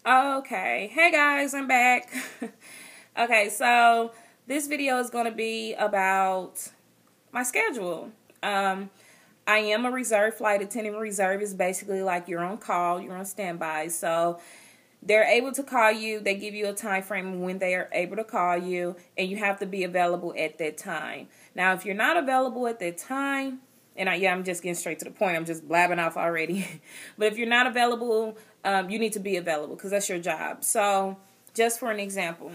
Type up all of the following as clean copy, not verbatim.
Okay, hey guys, I'm back. Okay, so this video is going to be about my schedule. I am a reserve flight attendant. Reserve is basically like you're on call, you're on standby. So they're able to call you. They give you a time frame when they are able to call you, and you have to be available at that time. Now, if you're not available at that time, and I'm just getting straight to the point. I'm just blabbing off already. But if you're not available, you need to be available because that's your job. So just for an example,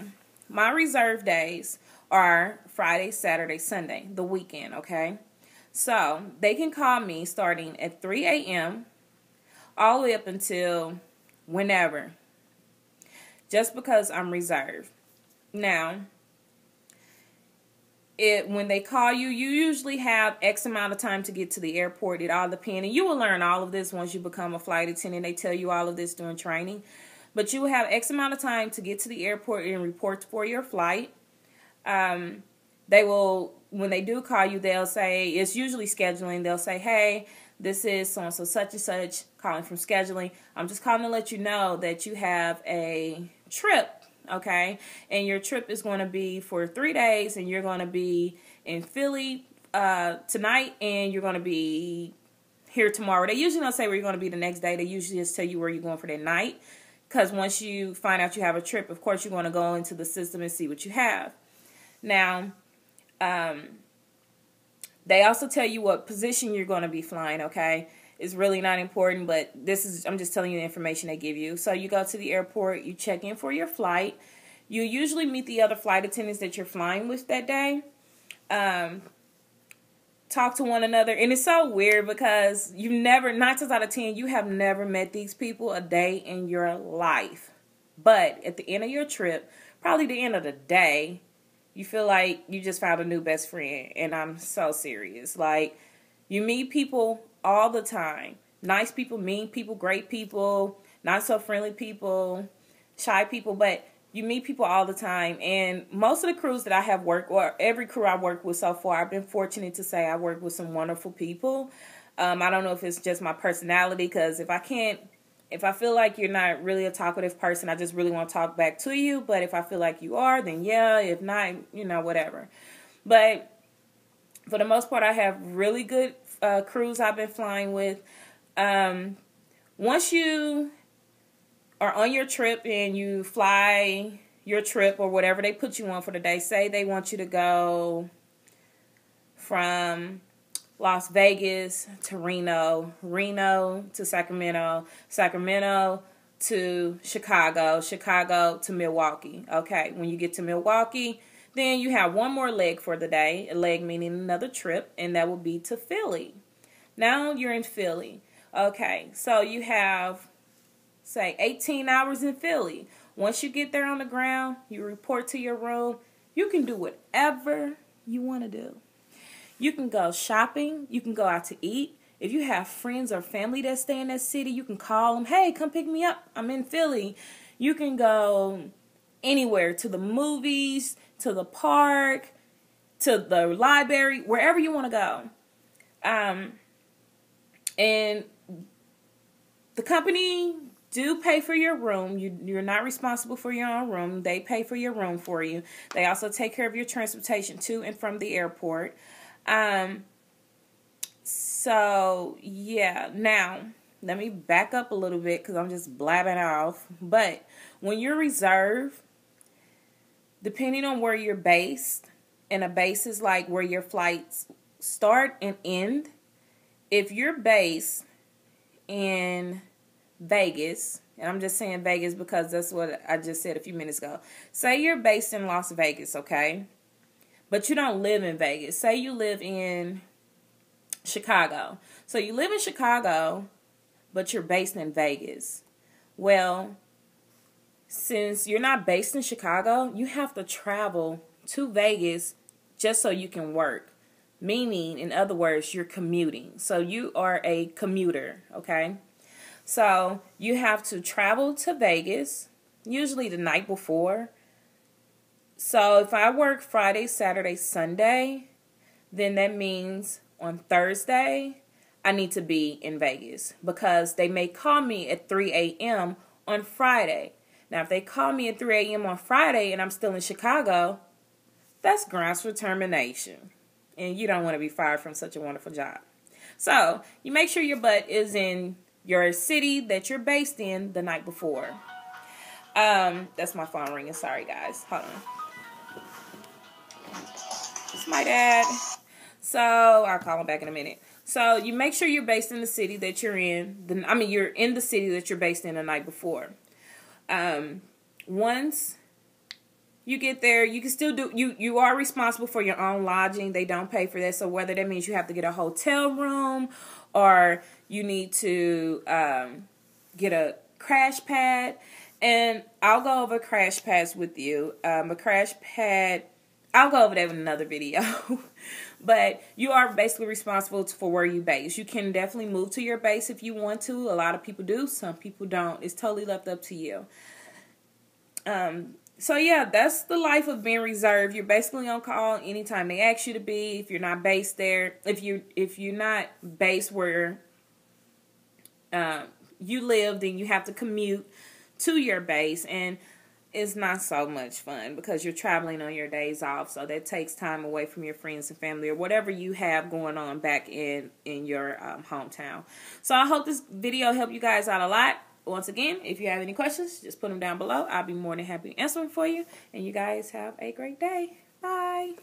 my reserve days are Friday, Saturday, Sunday, the weekend, okay? So they can call me starting at 3 a.m. all the way up until whenever, just because I'm reserved. Now, when they call you, you usually have X amount of time to get to the airport. It all depends. And you will learn all of this once you become a flight attendant. They tell you all of this during training. But you will have X amount of time to get to the airport and report for your flight. They will, when they do call you, they'll say, it's usually scheduling. They'll say, hey, this is so-and-so such and such calling from scheduling. I'm just calling to let you know that you have a trip. Okay, and your trip is going to be for 3 days, and you're going to be in Philly tonight, and you're going to be here tomorrow. They usually don't say where you're going to be the next day. They usually just tell you where you're going for that night, because once you find out you have a trip, of course, you're going to go into the system and see what you have. Now, they also tell you what position you're going to be flying, okay? It's really not important, but I'm just telling you the information they give you. So you go to the airport, you check in for your flight. You usually meet the other flight attendants that you're flying with that day. Talk to one another. And it's so weird because 9 times out of 10, you have never met these people a day in your life. But at the end of your trip, probably the end of the day, you feel like you just found a new best friend. And I'm so serious. Like, you meet people all the time. Nice people, mean people, great people, not so friendly people, shy people, but you meet people all the time. And most of the crews that I have worked, or every crew I've worked with so far, I've been fortunate to say I worked with some wonderful people. I don't know if it's just my personality, because if I feel like you're not really a talkative person, I just really want to talk back to you. But if I feel like you are, then yeah. If not, whatever. But for the most part, I have really good crews I've been flying with. Once you are on your trip and you fly your trip or whatever they put you on for the day, say they want you to go from Las Vegas to Reno, Reno to Sacramento, Sacramento to Chicago, Chicago to Milwaukee. Okay, when you get to Milwaukee, then you have one more leg for the day, a leg meaning another trip, and that will be to Philly. Now you're in Philly. Okay, so you have, say, 18 hours in Philly. Once you get there on the ground, you report to your room. You can do whatever you want to do. You can go shopping. You can go out to eat. If you have friends or family that stay in that city, you can call them, hey, come pick me up. I'm in Philly. You can go anywhere, to the movies, to the park, to the library, wherever you want to go. And the company do pay for your room. You're not responsible for your own room. They pay for your room for you. They also take care of your transportation to and from the airport. So, yeah. Now, let me back up a little bit because I'm just blabbing off. But when you're reserved, depending on where you're based, and a base is like where your flights start and end. If you're based in Vegas, and I'm just saying Vegas because that's what I just said a few minutes ago. Say you're based in Las Vegas, okay? But you don't live in Vegas. Say you live in Chicago. So you live in Chicago, but you're based in Vegas. Well, since you're not based in Chicago, you have to travel to Vegas just so you can work. Meaning, in other words, you're commuting. So you are a commuter, okay? So you have to travel to Vegas, usually the night before. So if I work Friday, Saturday, Sunday, then that means on Thursday, I need to be in Vegas because they may call me at 3 a.m. on Friday. Now, if they call me at 3 a.m. on Friday and I'm still in Chicago, that's grounds for termination. And you don't want to be fired from such a wonderful job. So, you make sure your butt is in your city that you're based in the night before. That's my phone ringing. Sorry, guys. Hold on. It's my dad. So, I'll call him back in a minute. So, you make sure you're based in the city that you're in. You're in the city that you're based in the night before. Once you get there, you can still do, you are responsible for your own lodging. They don't pay for that. So, whether that means you have to get a hotel room or you need to get a crash pad. And I'll go over crash pads with you. A crash pad, I'll go over that in another video. But you are basically responsible for where you base. You can definitely move to your base if you want to. A lot of people do. Some people don't. It's totally left up to you. So yeah, that's the life of being reserved. You're basically on call anytime they ask you to be. If you're not based there, if you're not based where you live, then you have to commute to your base, and it's not so much fun because you're traveling on your days off, so that takes time away from your friends and family or whatever you have going on back in your hometown. So I hope this video helped you guys out a lot. Once again, if you have any questions, just put them down below. I'll be more than happy to answer them for you, and you guys have a great day. Bye.